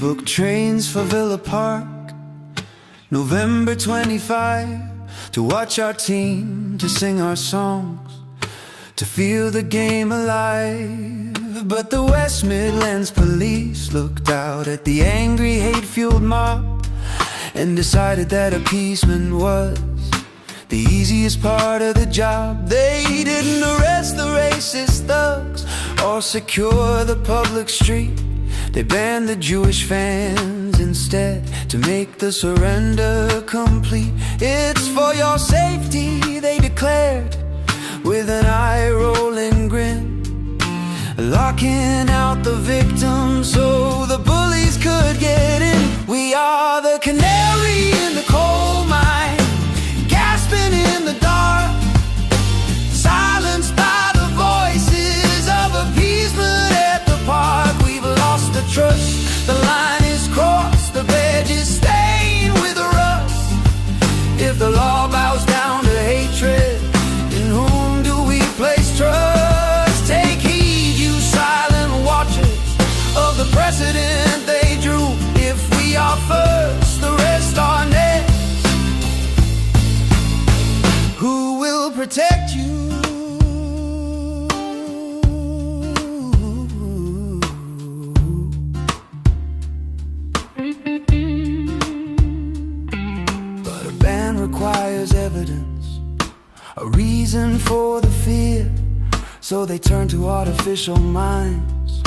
booked trains for Villa Park, November 25, to watch our team, to sing our songs, to feel the game alive. But the West Midlands Police looked out at the angry, hate-fueled mob and decided that appeasement was the easiest part of the job. They didn't arrest the racist thugs or secure the public street. They banned the Jewish fans instead to make the surrender complete. It's for your safety, they declared, with an eye-rolling grin, locking out the victims so the bullies could get in. We are the canary in the coal mine, gasping in the dark, silenced by the voices of appeasement at the park. We've lost the trust, the line is crossed, the badge is stained with rust. If the law bows down to hatred, in whom do we place trust? Take heed, you silent watchers of the precedent they drew. If we are first, the rest are next. Who will protect you? But a ban requires evidence, a reason for the fear. So they turn to artificial minds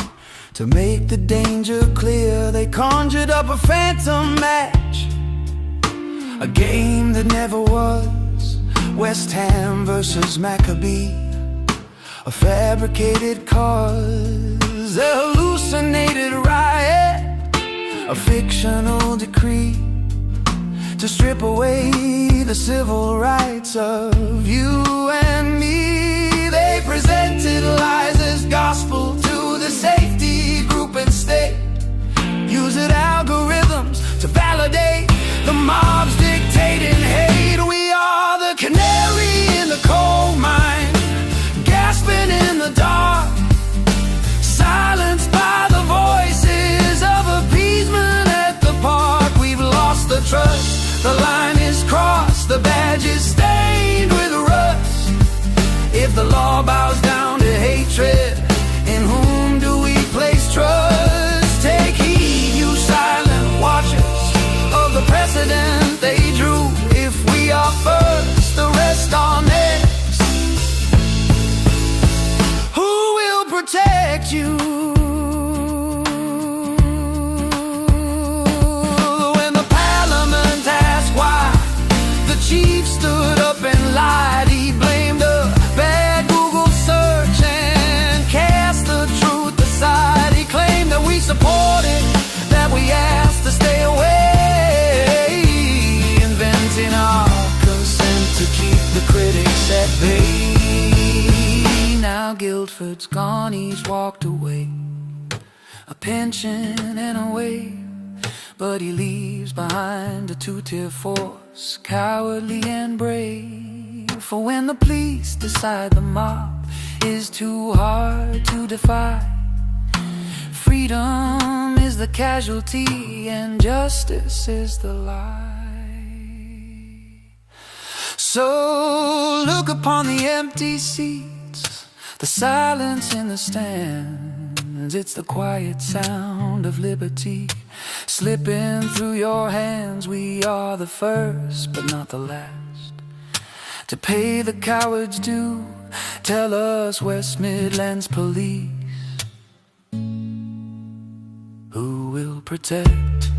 to make the danger clear. They conjured up a phantom match, a game that never was. West Ham versus Maccabi, a fabricated cause, a hallucinated riot, a fictional decree to strip away the civil rights of you and me. They presented lies as gospel to the safety group and state, using algorithms to validate the mob's dictating hate. We are the canary in the coal mine, gasping in the dark, silenced by the voices of appeasement at the park. We've lost the trust, the line is crossed, the badge is stained with rust. If the law bows down to hatred, in whom do we place trust? Take heed, you silent watchers of the precedent they drew. If we are first, the rest are next. Who will protect you? When the parliament asked why the chief stood up and lied, he blamed a bad Google search and cast the truth aside. He claimed that we supported, that we asked to stay away, inventing our consent to keep the critics at bay. Now Guildford's gone, he's walked away, a pension and a wave, but he leaves behind a two-tier force, cowardly and brave. For when the police decide the mob is too hard to defy, freedom is the casualty and justice is the lie. So look upon the empty seats, the silence in the stands. It's the quiet sound of liberty slipping through your hands. We are the first, but not the last, to pay the cowards due. Tell us, West Midlands Police, who will protect